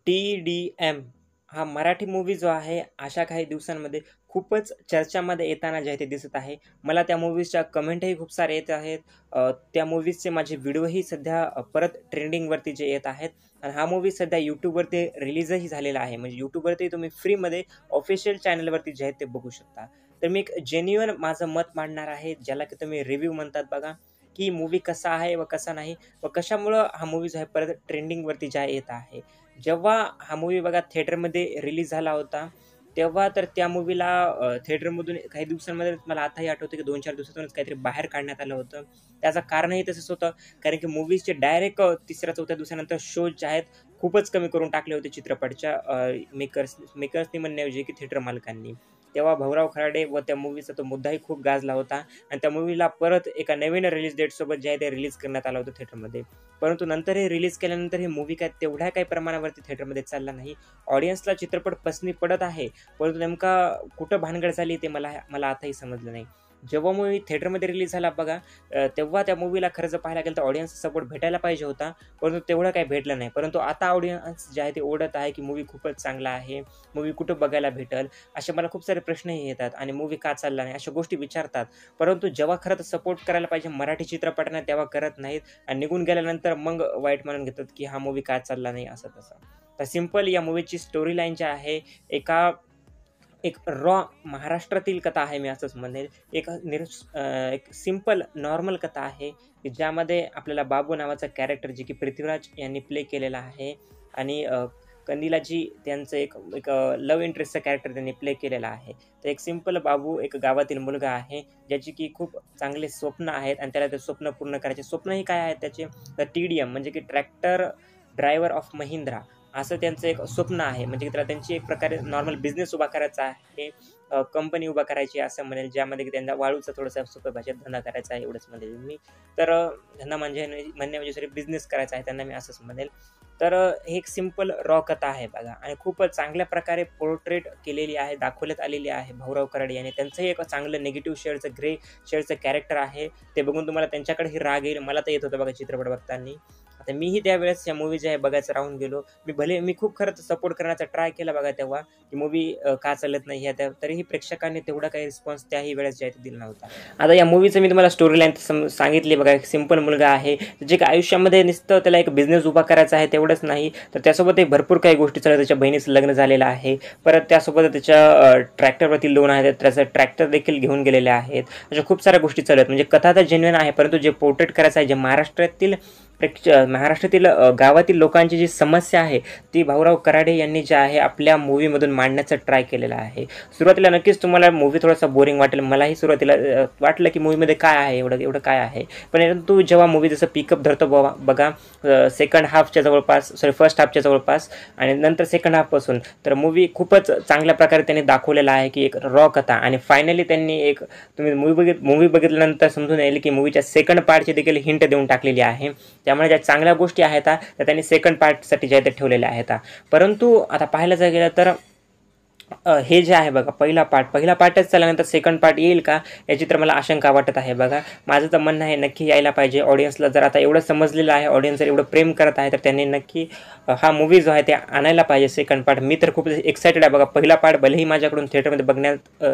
TDM हा Marathi movie जो आहे, अशा काही दिवसांमध्ये खूपच चर्चामध्ये येताना जे आहे ते दिसत आहे. मला त्या मूव्हीजच्या कमेंटही खूप सारे येत आहेत. त्या मूव्हीजचे माझे व्हिडिओही सध्या परत ट्रेंडिंगवरती जे येत आहेत आणि हा मूव्ही सध्या YouTubeवरती रिलीजही झालेला आहे. म्हणजे YouTubeवरती तुम्ही फ्रीमध्ये ऑफिशियल चॅनलवरती जे आहे ते बघू शकता. तर मी एक जेन्युइन माझं मत मांडणार आहे, ज्याला की तुम्ही रिव्ह्यू म्हणतात बघा, की मूव्ही कसा आहे व कसा नाही व कशामुळं हा मूव्ही जो आहे परत ट्रेंडिंगवरती जे आहे येत आहे. जेव्हा हा मूव्ही बघा थिएटरमध्ये रिलीज झाला होता, तेव्हा तर त्या मूव्हीला थिएटरमधून काही दिवसांमध्ये मला आताही आठवतं, की 2-4 दिवसातूनच काहीतरी बाहेर काढण्यात आलं होतं. त्याचं कारणही तसंच होतं, कारण की मूव्हीजचे डायरेक्ट 3ऱ्या-4थ्या दिवसानंतर शोज जे आहेत, खूपच कमी करून टाकले होते चित्रपटच्या मेकर्सनी म्हणण्याऐवजी, की थिएटर मालकांनी. तेव्हा भाऊराव खराडे व त्या मूव्हीचा तो मुद्दाही खूप गाजला होता आणि त्या मूव्हीला परत एका नवीन रिलीज डेटसोबत जे आहे ते रिलीज करण्यात आलं होतं थिएटरमध्ये. परंतु नंतर हे रिलीज केल्यानंतर ही मूव्ही काय तेवढ्या काही प्रमाणावरती थिएटरमध्ये चालला नाही. ऑडियन्सला चित्रपट पसंती पडत आहे, परंतु नेमका कुठं भानगड झाली ते मला मला आताही समजलं नाही. जेव्हा मूव्ही थिएटरमध्ये रिलीज झाला बघा, तेव्हा त्या मूव्हीला खरं जर पाहायला गेलं तर ऑडियन्सचा सपोर्ट भेटायला पाहिजे होता, परंतु तेवढं काही भेटलं नाही. परंतु आता ऑडियन्स जे आहे ते ओढत आहे, की मूव्ही खूपच चांगला आहे, मूव्ही कुठं बघायला भेटेल? असे मला खूप सारे प्रश्नही येतात आणि मूव्ही का चालला नाही? अशा गोष्टी विचारतात. परंतु जेव्हा खरं तर सपोर्ट करायला पाहिजे मराठी चित्रपटांना तेव्हा करत नाहीत आणि निघून गेल्यानंतर मग वाईट म्हणून घेतात, की हा मूव्ही का चालला नाही असं तसं. तर सिंपल या मूव्हीची स्टोरी लाईन जी आहे, एका एक रॉ महाराष्ट्रातील कथा आहे मी असंच म्हणेल. एक सिंपल नॉर्मल कथा आहे, की ज्यामध्ये आपल्याला बाबू नावाचा कॅरेक्टर जे की पृथ्वीराज यांनी प्ले केलेला आहे आणि कंदिलाजी त्यांचं एक एक लव्ह इंटरेस्टचं कॅरेक्टर त्यांनी प्ले केलेला आहे. तर एक सिंपल बाबू एक गावातील मुलगा आहे, ज्याची की खूप चांगले स्वप्न आहेत आणि त्याला ते स्वप्न पूर्ण करायचे. स्वप्नही काय आहेत त्याचे? तर TDM म्हणजे की ट्रॅक्टर ड्रायव्हर ऑफ महिंद्रा असं त्यांचं एक स्वप्न आहे. म्हणजे त्याला त्यांची एक प्रकारे नॉर्मल बिझनेस उभा करायचा आहे. कंपनी उभा करायची आहे असं म्हणेल, ज्यामध्ये की त्यांना वाळूचा थोडासा सोप्या भाषेत धंदा करायचा आहे एवढंच म्हणेल मी. तर धंदा म्हणजे म्हणण्याऐवजी सॉरी बिझनेस करायचा आहे त्यांना मी असंच म्हणेल. तर हे एक सिंपल रॉ कथा आहे बघा आणि खूपच चांगल्या प्रकारे पोर्ट्रेट केलेली आहे, दाखवण्यात आलेली आहे भाऊराव कराड यांनी. त्यांचंही एक चांगलं निगेटिव्ह शेडचं, ग्रे शेडचं कॅरेक्टर आहे. ते बघून तुम्हाला त्यांच्याकडेही राग येईल. मला तर येत होतं बघा चित्रपट बघताना. आता मीही त्यावेळेस या मूव्ही जे आहे बघायचं राहून गेलो. मी खूप खरं तर सपोर्ट करण्याचा ट्राय केला बघा तेव्हा, की मूव्ही का चालत नाही ह्या त्या तरीही प्रेक्षकांनी तेवढा काही रिस्पॉन्स त्याही वेळेस जे आहे ते दिला नव्हता. आता या मूव्हीचं मी तुम्हाला स्टोरी लाईन सांगितली बघा. एक सिंपल मुलगा आहे, जे काही आयुष्यामध्ये नुसतं त्याला एक बिझनेस उभा करायचा आहे तेवढंच नाही, तर त्यासोबतही भरपूर काही गोष्टी चालू आहेत. त्याच्या बहिणीचं लग्न झालेलं आहे. परत त्यासोबत त्याच्या ट्रॅक्टरवरती लोन आहे, त्याचं ट्रॅक्टर देखील घेऊन गेलेले आहेत. अशा खूप साऱ्या गोष्टी चालू आहेत. म्हणजे कथा तर जेन्युइन आहे, परंतु जे पोर्ट्रेट करायचं आहे, जे महाराष्ट्रातील गावातील लोकांची जी समस्या आहे, ती भाऊराव कराडे यांनी जे आहे आपल्या मूव्हीमधून मांडण्याचा ट्राय केलेला आहे. सुरुवातीला नक्कीच तुम्हाला मूव्ही थोडासा बोरिंग वाटेल. मलाही सुरुवातीला वाटलं की मूव्हीमध्ये काय आहे, एवढं एवढं काय आहे. परंतु जेव्हा मूव्ही जसं पिकअप धरतो बघा सेकंड हाफच्या जवळपास फर्स्ट हाफच्या जवळपास आणि नंतर सेकंड हाफपासून, तर मूव्ही खूपच चांगल्या प्रकारे त्यांनी दाखवलेला आहे, की एक रॉ कथा आणि फायनली त्यांनी एक तुम्ही मूव्ही बघितल्यानंतर समजून येईल, की मूव्हीच्या सेकंड पार्टची देखील हिंट देऊन टाकलेली आहे. त्यामुळे ज्या चांगल्या गोष्टी आहेत त्या त्यांनी सेकंड पार्टसाठी ज्या त्या ठेवलेल्या आहेत. परंतु आता पाहायला जर गेलं तर हे जे आहे बघा पहिला पार्टच चालल्यानंतर सेकंड पार्ट येईल का, याची तर मला आशंका वाटत आहे बघा. माझं तर म्हणणं आहे नक्की यायला पाहिजे. ऑडियन्सला जर आता एवढं समजलेलं आहे, ऑडियन्स जर एवढं प्रेम करत आहे, तर त्यांनी नक्की हा मूव्ही जो आहे ते आणायला पाहिजे सेकंड पार्ट. मी तर खूप एक्सायटेड आहे बघा. पहिला पार्ट भलेही माझ्याकडून थिएटरमध्ये बघण्यात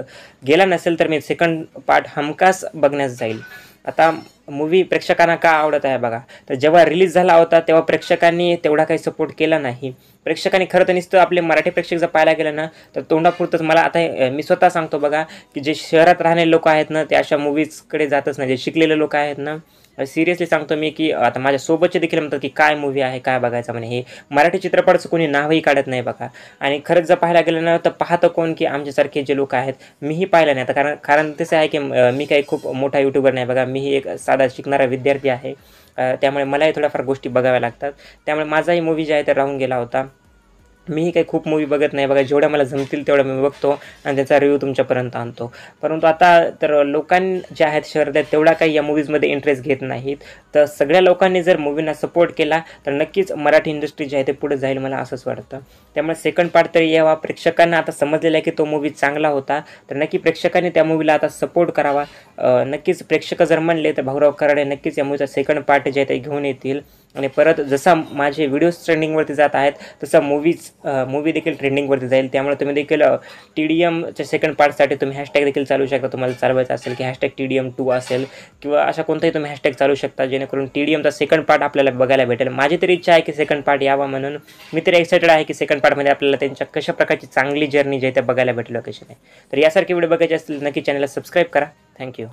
गेला नसेल, तर मी सेकंड पार्ट हमखास बघण्यास जाईल. आता मूव्ही प्रेक्षकांना का आवडत आहे बघा, तर जेव्हा रिलीज झाला होता तेव्हा प्रेक्षकांनी तेवढा काही सपोर्ट केला नाही. प्रेक्षकांनी खरं तर नुसतं आपले मराठी प्रेक्षक जर पाहायला गेलं ना, तर तोंडापुरतंच मला आता मी स्वतः सांगतो बघा, की जे शहरात राहणारे लोक आहेत ना, ते अशा मूव्हीजकडे जातच नाही. जे शिकलेले लोक आहेत ना, सिरियसली सांगतो मी, की आता माझ्या सोबतचे देखील म्हणतात, की काय मूव्ही आहे, काय बघायचं म्हणे. हे मराठी चित्रपटाचं कोणी नावही काढत नाही बघा. आणि खरंच जर पाहायला गेलं ना, तर पाहतं कोण, की आमच्यासारखे जे लोक आहेत. मीही पाहिलं नाही आता, कारण कारण तसं आहे, की मी काही खूप मोठा यूट्यूबर नाही बघा. मीही एक साधा शिकणारा विद्यार्थी आहे. त्यामुळे मलाही थोड्याफार गोष्टी बघाव्या लागतात. त्यामुळे माझाही मूव्ही जे आहे तर राहून गेला होता. मीही काही खूप मूव्ही बघत नाही बघा. जेवढ्या मला जमतील तेवढ्या मी बघतो आणि त्याचा रिव्ह्यू तुमच्यापर्यंत आणतो. परंतु आता तर जे आहेत शहरात आहेत, तेवढा काही या मूव्हीजमध्ये इंटरेस्ट घेत नाहीत. तर सगळ्या लोकांनी जर मूव्हींना सपोर्ट केला, तर नक्कीच मराठी इंडस्ट्री जी आहे ते पुढे जाईल, मला असंच वाटतं. त्यामुळे सेकंड पार्ट तरी यावा. प्रेक्षकांना आता समजलेलं आहे, की तो मूव्ही चांगला होता, तर नक्की प्रेक्षकांनी त्या मूव्हीला आता सपोर्ट करावा. नक्कीच प्रेक्षक जर म्हणले, तर भाऊराव कराडे नक्कीच या मूव्हीचा सेकंड पार्ट जे आहे ते घेऊन येतील आणि परत जसा माझे व्हिडिओज ट्रेंडिंगवरती जात आहेत तसा मूवी देखील ट्रेंडिंगवरती जाईल. त्यामुळे तुम्ही देखील TDMच्या सेकंड पार्टसाठी तुम्ही हॅशटॅग देखील चालू शकता. तुम्हाला चालवायचं असेल की #TDM2 असेल किंवा अशा कोणताही तुम्ही हॅशटॅग चालू शकता, जेणेकरून TDMचा सेकंड पार्ट आपल्याला बघायला भेटेल. माझी तरी इच्छा आहे की सेकंड पार्ट यावा म्हणून. मी तरी एक्सायटेड आहे की सेकंड पार्टमध्ये आपल्याला त्यांच्या कशा प्रकारची चांगली जर्नी जी आहे ते बघायला भेटेल कशी नाही. तर यासारखे व्हिडिओ बघायचे असतील नक्की चॅनलला सबस्क्राईब करा. थँक्यू.